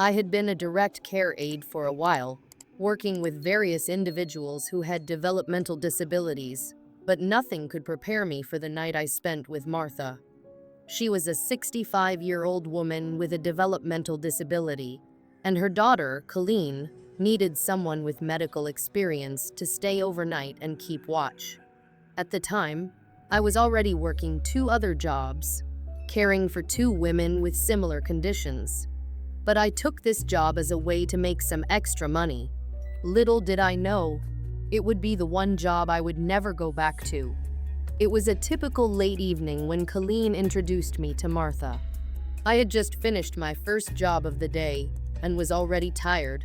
I had been a direct care aide for a while, working with various individuals who had developmental disabilities, but nothing could prepare me for the night I spent with Martha. She was a 65-year-old woman with a developmental disability, and her daughter, Colleen, needed someone with medical experience to stay overnight and keep watch. At the time, I was already working two other jobs, caring for two women with similar conditions. But I took this job as a way to make some extra money. Little did I know, it would be the one job I would never go back to. It was a typical late evening when Colleen introduced me to Martha. I had just finished my first job of the day and was already tired.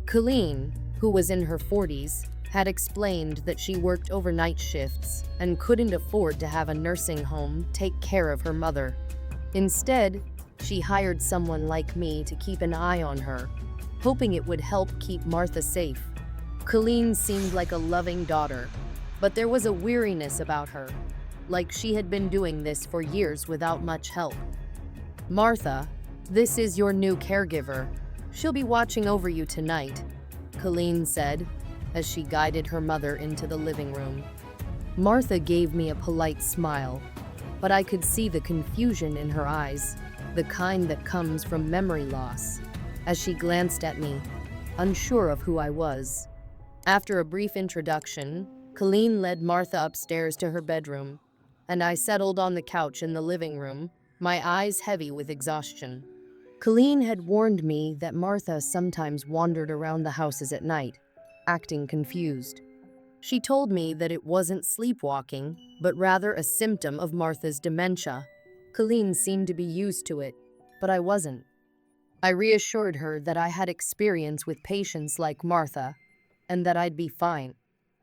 Colleen, who was in her 40s, had explained that she worked overnight shifts and couldn't afford to have a nursing home take care of her mother. Instead, she hired someone like me to keep an eye on her, hoping it would help keep Martha safe. Colleen seemed like a loving daughter, but there was a weariness about her, like she had been doing this for years without much help. "Martha, this is your new caregiver. She'll be watching over you tonight," Colleen said, as she guided her mother into the living room. Martha gave me a polite smile, but I could see the confusion in her eyes, the kind that comes from memory loss, as she glanced at me, unsure of who I was. After a brief introduction, Colleen led Martha upstairs to her bedroom, and I settled on the couch in the living room, my eyes heavy with exhaustion. Colleen had warned me that Martha sometimes wandered around the houses at night, acting confused. She told me that it wasn't sleepwalking, but rather a symptom of Martha's dementia. Colleen seemed to be used to it, but I wasn't. I reassured her that I had experience with patients like Martha, and that I'd be fine.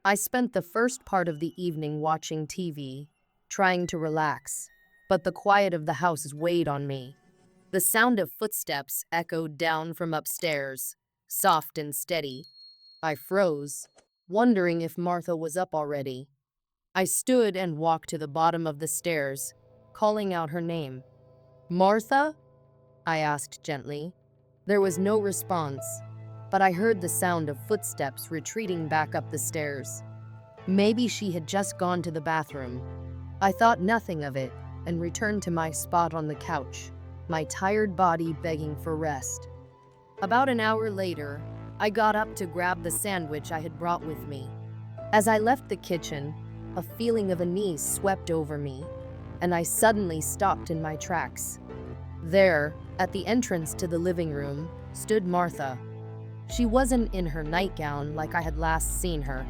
I spent the first part of the evening watching TV, trying to relax, but the quiet of the house weighed on me. The sound of footsteps echoed down from upstairs, soft and steady. I froze, wondering if Martha was up already. I stood and walked to the bottom of the stairs, calling out her name. "Martha?" I asked gently. There was no response, but I heard the sound of footsteps retreating back up the stairs. Maybe she had just gone to the bathroom. I thought nothing of it and returned to my spot on the couch, my tired body begging for rest. About an hour later, I got up to grab the sandwich I had brought with me. As I left the kitchen, a feeling of unease swept over me, and I suddenly stopped in my tracks. There, at the entrance to the living room, stood Martha. She wasn't in her nightgown like I had last seen her.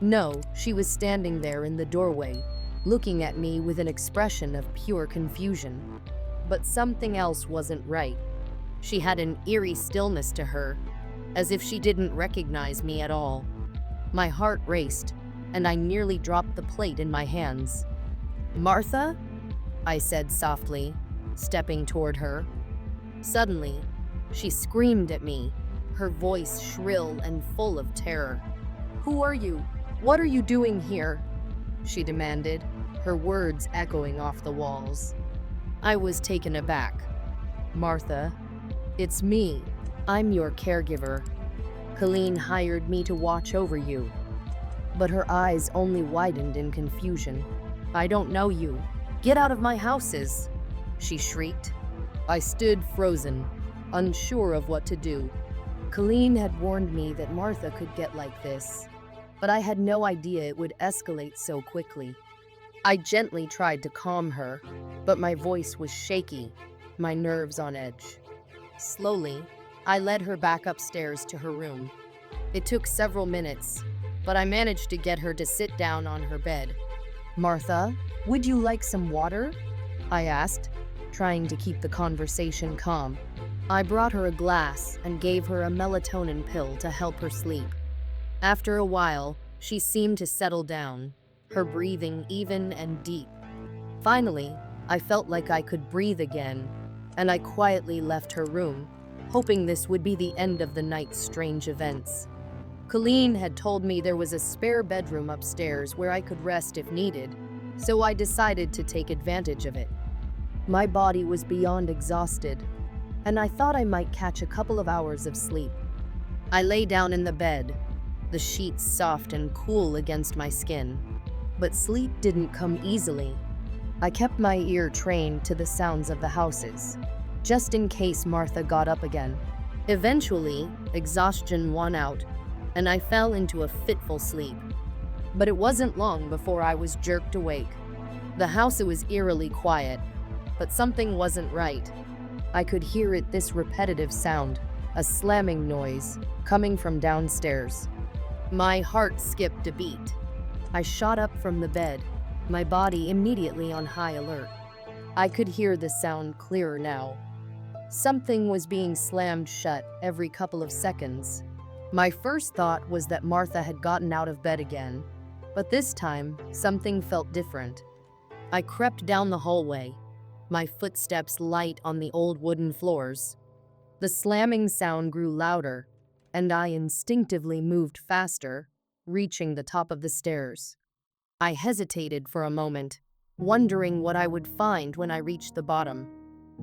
No, she was standing there in the doorway, looking at me with an expression of pure confusion. But something else wasn't right. She had an eerie stillness to her, as if she didn't recognize me at all. My heart raced, and I nearly dropped the plate in my hands. "Martha?" I said softly, stepping toward her. Suddenly, she screamed at me, her voice shrill and full of terror. "Who are you? What are you doing here?" she demanded, her words echoing off the walls. I was taken aback. "Martha, it's me. I'm your caregiver. Colleen hired me to watch over you." But her eyes only widened in confusion. "I don't know you. Get out of my houses," she shrieked. I stood frozen, unsure of what to do. Colleen had warned me that Martha could get like this, but I had no idea it would escalate so quickly. I gently tried to calm her, but my voice was shaky, my nerves on edge. Slowly, I led her back upstairs to her room. It took several minutes, but I managed to get her to sit down on her bed. "Martha, would you like some water?" I asked, trying to keep the conversation calm. I brought her a glass and gave her a melatonin pill to help her sleep. After a while, she seemed to settle down, her breathing even and deep. Finally, I felt like I could breathe again, and I quietly left her room, hoping this would be the end of the night's strange events. Colleen had told me there was a spare bedroom upstairs where I could rest if needed, so I decided to take advantage of it. My body was beyond exhausted, and I thought I might catch a couple of hours of sleep. I lay down in the bed, the sheets soft and cool against my skin. But sleep didn't come easily. I kept my ear trained to the sounds of the houses, just in case Martha got up again. Eventually, exhaustion won out, and I fell into a fitful sleep. But it wasn't long before I was jerked awake. The house was eerily quiet, but something wasn't right. I could hear this repetitive sound, a slamming noise, coming from downstairs. My heart skipped a beat. I shot up from the bed, my body immediately on high alert. I could hear the sound clearer now. Something was being slammed shut every couple of seconds. My first thought was that Martha had gotten out of bed again, but this time, something felt different. I crept down the hallway, my footsteps light on the old wooden floors. The slamming sound grew louder, and I instinctively moved faster, reaching the top of the stairs. I hesitated for a moment, wondering what I would find when I reached the bottom.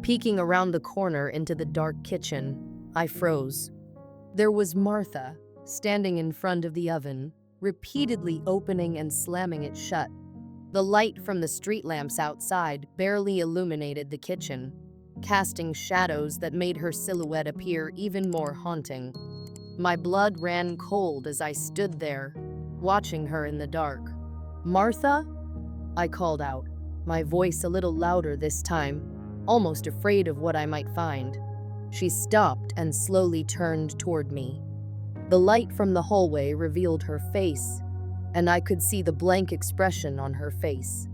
Peeking around the corner into the dark kitchen, I froze. There was Martha, standing in front of the oven, repeatedly opening and slamming it shut. The light from the street lamps outside barely illuminated the kitchen, casting shadows that made her silhouette appear even more haunting. My blood ran cold as I stood there, watching her in the dark. "Martha?" I called out, my voice a little louder this time, almost afraid of what I might find. She stopped and slowly turned toward me. The light from the hallway revealed her face, and I could see the blank expression on her face.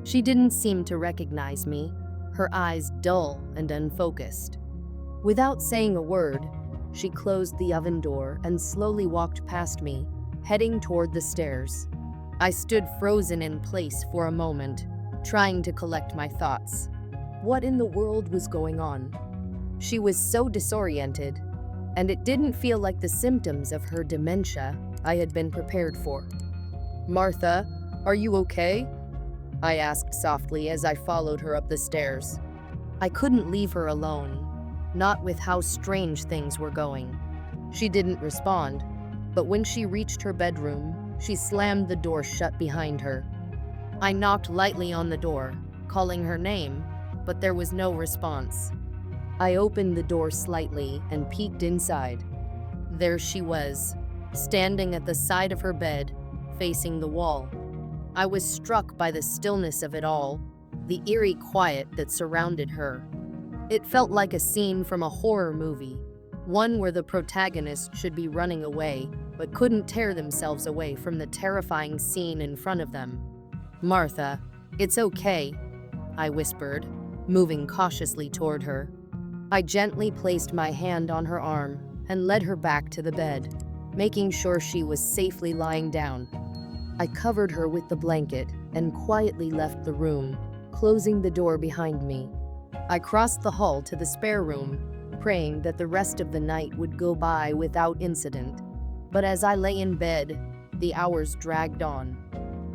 She didn't seem to recognize me, her eyes dull and unfocused. Without saying a word, she closed the oven door and slowly walked past me, heading toward the stairs. I stood frozen in place for a moment, trying to collect my thoughts. What in the world was going on? She was so disoriented, and it didn't feel like the symptoms of her dementia I had been prepared for. "Martha, are you okay?" I asked softly as I followed her up the stairs. I couldn't leave her alone, not with how strange things were going. She didn't respond, but when she reached her bedroom, she slammed the door shut behind her. I knocked lightly on the door, calling her name, but there was no response. I opened the door slightly and peeked inside. There she was, standing at the side of her bed, facing the wall. I was struck by the stillness of it all, the eerie quiet that surrounded her. It felt like a scene from a horror movie, one where the protagonist should be running away, but couldn't tear themselves away from the terrifying scene in front of them. "Martha, it's okay," I whispered, moving cautiously toward her. I gently placed my hand on her arm and led her back to the bed, making sure she was safely lying down. I covered her with the blanket and quietly left the room, closing the door behind me. I crossed the hall to the spare room, praying that the rest of the night would go by without incident. But as I lay in bed, the hours dragged on.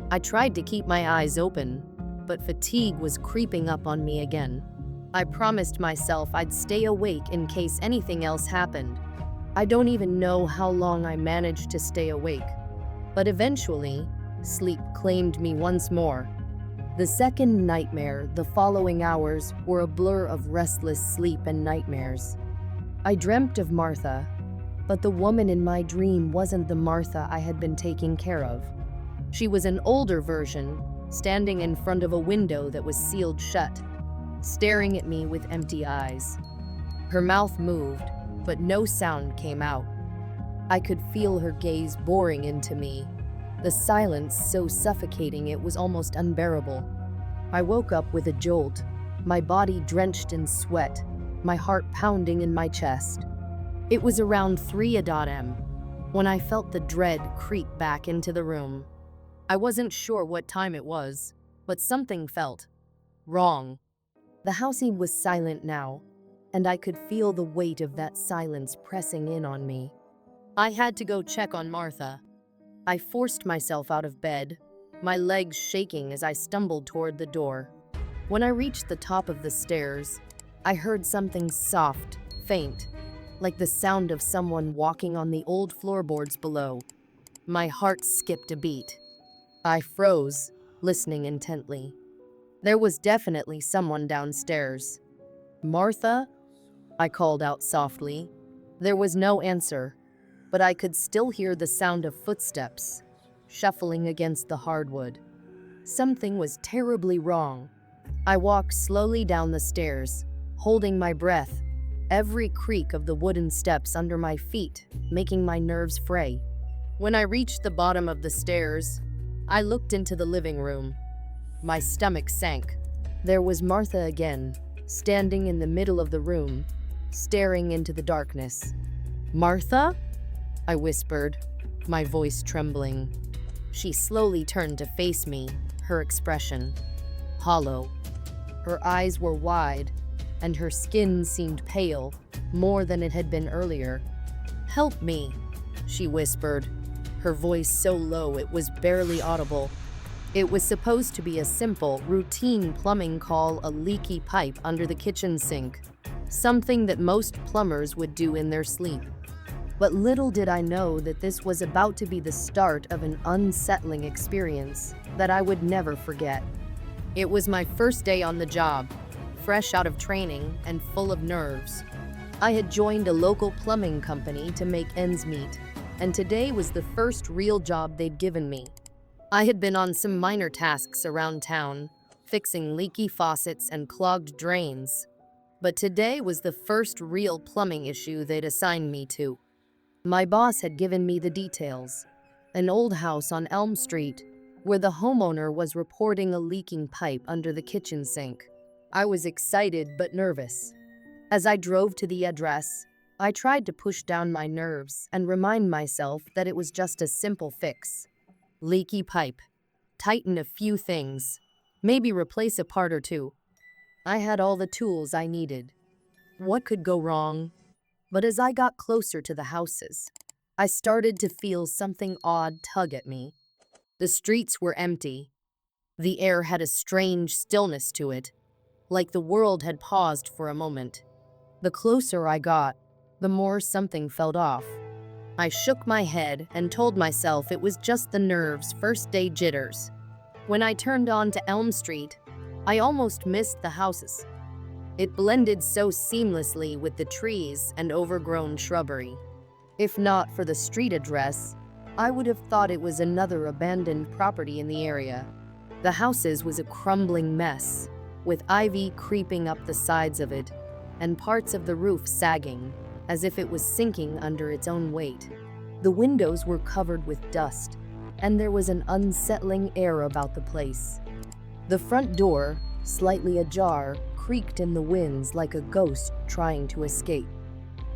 I tried to keep my eyes open, but fatigue was creeping up on me again. I promised myself I'd stay awake in case anything else happened. I don't even know how long I managed to stay awake, but eventually, sleep claimed me once more. The second nightmare, the following hours, were a blur of restless sleep and nightmares. I dreamt of Martha, but the woman in my dream wasn't the Martha I had been taking care of. She was an older version, standing in front of a window that was sealed shut, staring at me with empty eyes. Her mouth moved, but no sound came out. I could feel her gaze boring into me, the silence so suffocating it was almost unbearable. I woke up with a jolt, my body drenched in sweat, my heart pounding in my chest. It was around 3 a.m. when I felt the dread creep back into the room. I wasn't sure what time it was, but something felt wrong. The house was silent now, and I could feel the weight of that silence pressing in on me. I had to go check on Martha. I forced myself out of bed, my legs shaking as I stumbled toward the door. When I reached the top of the stairs, I heard something soft, faint, like the sound of someone walking on the old floorboards below. My heart skipped a beat. I froze, listening intently. There was definitely someone downstairs. "Martha?" I called out softly. There was no answer, but I could still hear the sound of footsteps, shuffling against the hardwood. Something was terribly wrong. I walked slowly down the stairs, holding my breath, every creak of the wooden steps under my feet making my nerves fray. When I reached the bottom of the stairs, I looked into the living room. My stomach sank. There was Martha again, standing in the middle of the room, staring into the darkness. "Martha?" I whispered, my voice trembling. She slowly turned to face me, her expression hollow. Her eyes were wide, and her skin seemed pale, more than it had been earlier. "Help me," she whispered, her voice so low it was barely audible. It was supposed to be a simple, routine plumbing call, a leaky pipe under the kitchen sink, something that most plumbers would do in their sleep. But little did I know that this was about to be the start of an unsettling experience that I would never forget. It was my first day on the job, fresh out of training and full of nerves. I had joined a local plumbing company to make ends meet, and today was the first real job they'd given me. I had been on some minor tasks around town, fixing leaky faucets and clogged drains, but today was the first real plumbing issue they'd assigned me to. My boss had given me the details: an old house on Elm Street, where the homeowner was reporting a leaking pipe under the kitchen sink. I was excited but nervous. As I drove to the address, I tried to push down my nerves and remind myself that it was just a simple fix. Leaky pipe. Tighten a few things. Maybe replace a part or two. I had all the tools I needed. What could go wrong? But as I got closer to the houses, I started to feel something odd tug at me. The streets were empty. The air had a strange stillness to it, like the world had paused for a moment. The closer I got, the more something felt off. I shook my head and told myself it was just the nerves, first-day jitters. When I turned on to Elm Street, I almost missed the houses. It blended so seamlessly with the trees and overgrown shrubbery. If not for the street address, I would have thought it was another abandoned property in the area. The houses was a crumbling mess, with ivy creeping up the sides of it, and parts of the roof sagging, as if it was sinking under its own weight. The windows were covered with dust, and there was an unsettling air about the place. The front door, slightly ajar, creaked in the winds like a ghost trying to escape.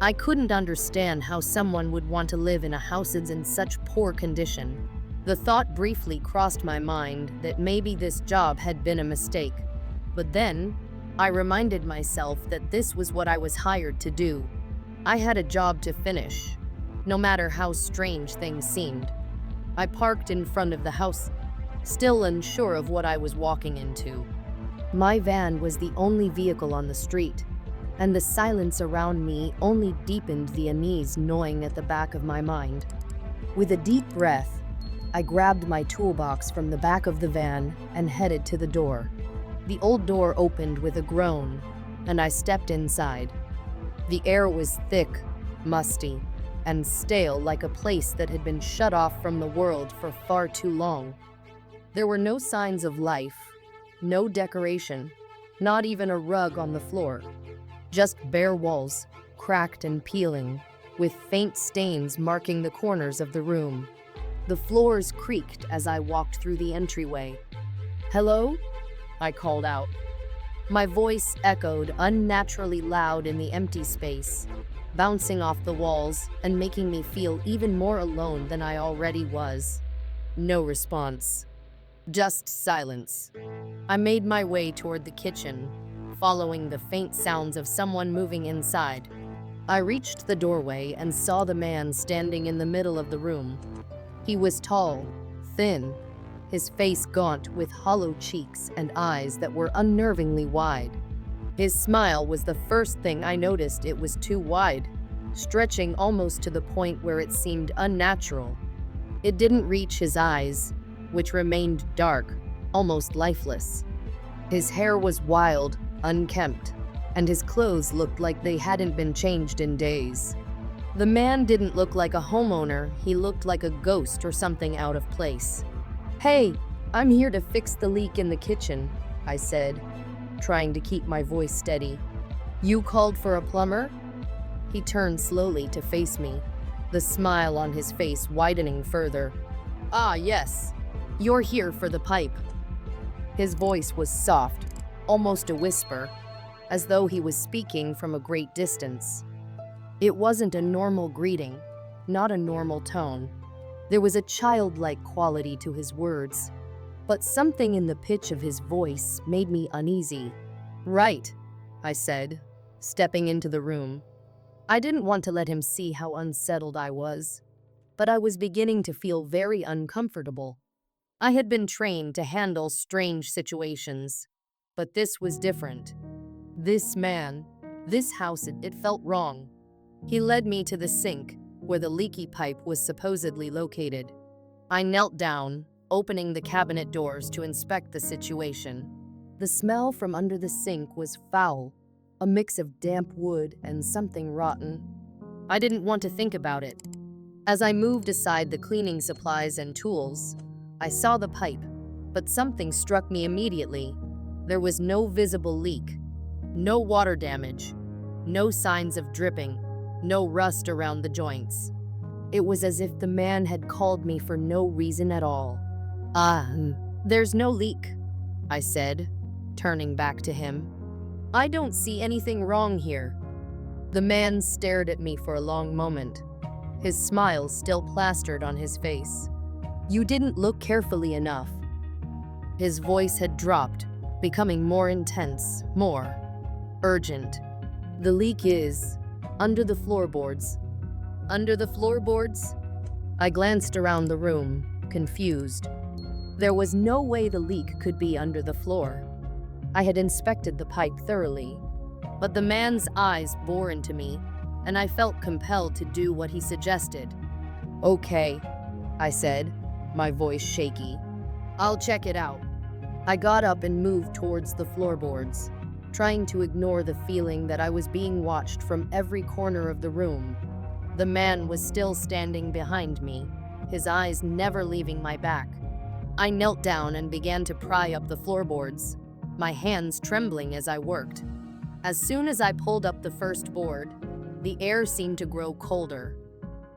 I couldn't understand how someone would want to live in a house in such poor condition. The thought briefly crossed my mind that maybe this job had been a mistake. But then, I reminded myself that this was what I was hired to do. I had a job to finish, no matter how strange things seemed. I parked in front of the house, still unsure of what I was walking into. My van was the only vehicle on the street, and the silence around me only deepened the unease gnawing at the back of my mind. With a deep breath, I grabbed my toolbox from the back of the van and headed to the door. The old door opened with a groan, and I stepped inside. The air was thick, musty, and stale, like a place that had been shut off from the world for far too long. There were no signs of life, no decoration, not even a rug on the floor. Just bare walls, cracked and peeling, with faint stains marking the corners of the room. The floors creaked as I walked through the entryway. "Hello?" I called out. My voice echoed unnaturally loud in the empty space, bouncing off the walls and making me feel even more alone than I already was. No response. Just silence. I made my way toward the kitchen, following the faint sounds of someone moving inside. I reached the doorway and saw the man standing in the middle of the room. He was tall, thin, his face gaunt with hollow cheeks and eyes that were unnervingly wide. His smile was the first thing I noticed. It was too wide, stretching almost to the point where it seemed unnatural. It didn't reach his eyes, which remained dark, almost lifeless. His hair was wild, unkempt, and his clothes looked like they hadn't been changed in days. The man didn't look like a homeowner, he looked like a ghost or something out of place. "Hey, I'm here to fix the leak in the kitchen," I said, trying to keep my voice steady. "You called for a plumber?" He turned slowly to face me, the smile on his face widening further. "Ah, yes. You're here for the pipe." His voice was soft, almost a whisper, as though he was speaking from a great distance. It wasn't a normal greeting, not a normal tone. There was a childlike quality to his words, but something in the pitch of his voice made me uneasy. "Right," I said, stepping into the room. I didn't want to let him see how unsettled I was, but I was beginning to feel very uncomfortable. I had been trained to handle strange situations, but this was different. This man, this house, it felt wrong. He led me to the sink, where the leaky pipe was supposedly located. I knelt down, opening the cabinet doors to inspect the situation. The smell from under the sink was foul, a mix of damp wood and something rotten. I didn't want to think about it. As I moved aside the cleaning supplies and tools, I saw the pipe, but something struck me immediately. There was no visible leak, no water damage, no signs of dripping, no rust around the joints. It was as if the man had called me for no reason at all. There's no leak," I said, turning back to him. "I don't see anything wrong here." The man stared at me for a long moment, his smile still plastered on his face. "You didn't look carefully enough." His voice had dropped, becoming more intense, more urgent. "The leak is under the floorboards." "Under the floorboards?" I glanced around the room, confused. There was no way the leak could be under the floor. I had inspected the pipe thoroughly, but the man's eyes bore into me, and I felt compelled to do what he suggested. "Okay," I said, my voice shaky. "I'll check it out." I got up and moved towards the floorboards, trying to ignore the feeling that I was being watched from every corner of the room. The man was still standing behind me, his eyes never leaving my back. I knelt down and began to pry up the floorboards, my hands trembling as I worked. As soon as I pulled up the first board, the air seemed to grow colder.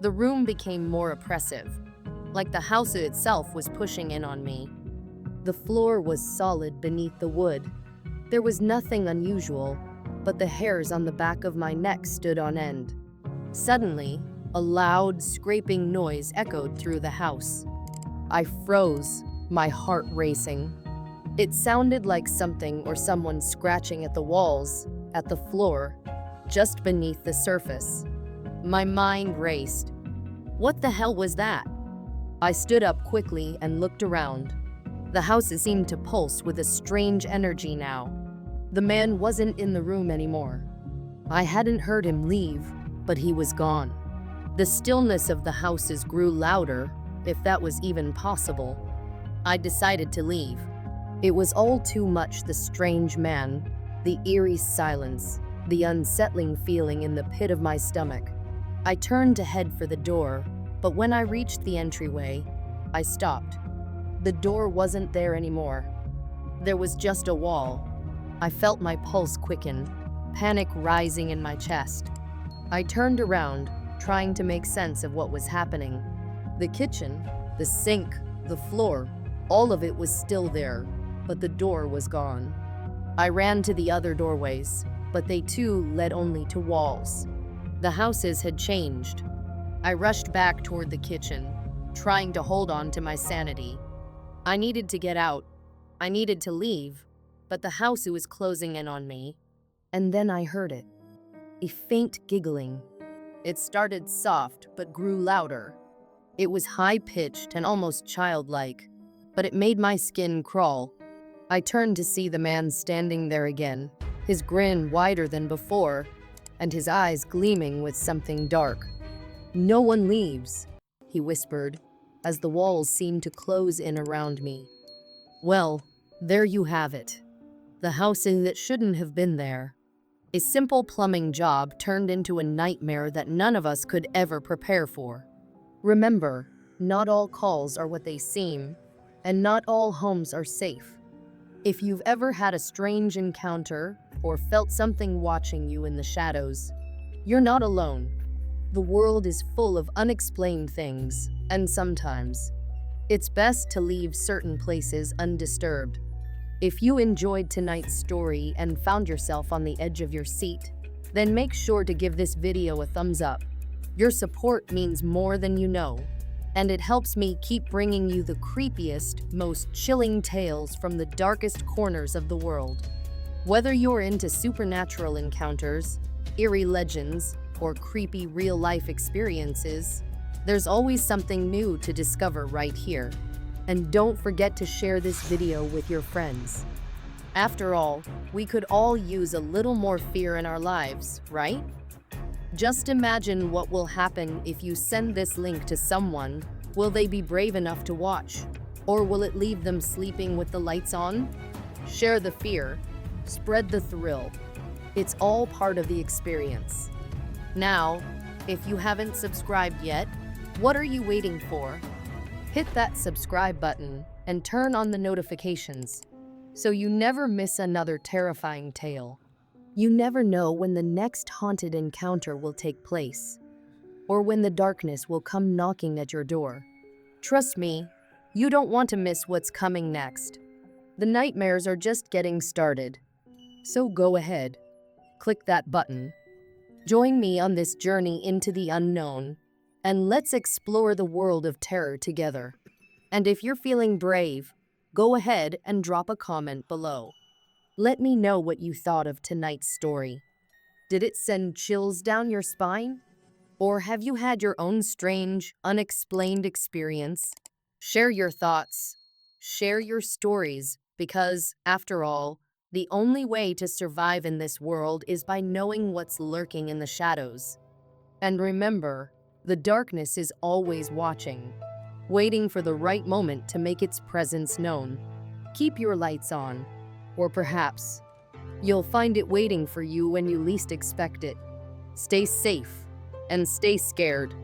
The room became more oppressive, like the house itself was pushing in on me. The floor was solid beneath the wood. There was nothing unusual, but the hairs on the back of my neck stood on end. Suddenly, a loud, scraping noise echoed through the house. I froze, my heart racing. It sounded like something or someone scratching at the walls, at the floor, just beneath the surface. My mind raced. What the hell was that? I stood up quickly and looked around. The house seemed to pulse with a strange energy now. The man wasn't in the room anymore. I hadn't heard him leave, but he was gone. The stillness of the houses grew louder, if that was even possible. I decided to leave. It was all too much, the strange man, the eerie silence, the unsettling feeling in the pit of my stomach. I turned to head for the door, but when I reached the entryway, I stopped. The door wasn't there anymore. There was just a wall. I felt my pulse quicken, panic rising in my chest. I turned around, trying to make sense of what was happening. The kitchen, the sink, the floor, all of it was still there, but the door was gone. I ran to the other doorways, but they too led only to walls. The houses had changed. I rushed back toward the kitchen, trying to hold on to my sanity. I needed to get out. I needed to leave, but the house was closing in on me. And then I heard it. A faint giggling. It started soft but grew louder. It was high-pitched and almost childlike, but it made my skin crawl. I turned to see the man standing there again, his grin wider than before, and his eyes gleaming with something dark. "No one leaves," he whispered, as the walls seemed to close in around me. Well, there you have it. The house that shouldn't have been there. A simple plumbing job turned into a nightmare that none of us could ever prepare for. Remember, not all calls are what they seem, and not all homes are safe. If you've ever had a strange encounter or felt something watching you in the shadows, you're not alone. The world is full of unexplained things, and sometimes it's best to leave certain places undisturbed. If you enjoyed tonight's story and found yourself on the edge of your seat, then make sure to give this video a thumbs up. Your support means more than you know, and it helps me keep bringing you the creepiest, most chilling tales from the darkest corners of the world. Whether you're into supernatural encounters, eerie legends, or creepy real-life experiences, there's always something new to discover right here. And don't forget to share this video with your friends. After all, we could all use a little more fear in our lives, right? Just imagine what will happen if you send this link to someone. Will they be brave enough to watch? Or will it leave them sleeping with the lights on? Share the fear, spread the thrill. It's all part of the experience. Now, if you haven't subscribed yet, what are you waiting for? Hit that subscribe button and turn on the notifications so you never miss another terrifying tale. You never know when the next haunted encounter will take place, or when the darkness will come knocking at your door. Trust me, you don't want to miss what's coming next. The nightmares are just getting started. So go ahead, click that button. Join me on this journey into the unknown, and let's explore the world of terror together. And if you're feeling brave, go ahead and drop a comment below. Let me know what you thought of tonight's story. Did it send chills down your spine? Or have you had your own strange, unexplained experience? Share your thoughts. Share your stories, because, after all, the only way to survive in this world is by knowing what's lurking in the shadows. And remember, the darkness is always watching, waiting for the right moment to make its presence known. Keep your lights on, or perhaps you'll find it waiting for you when you least expect it. Stay safe and stay scared.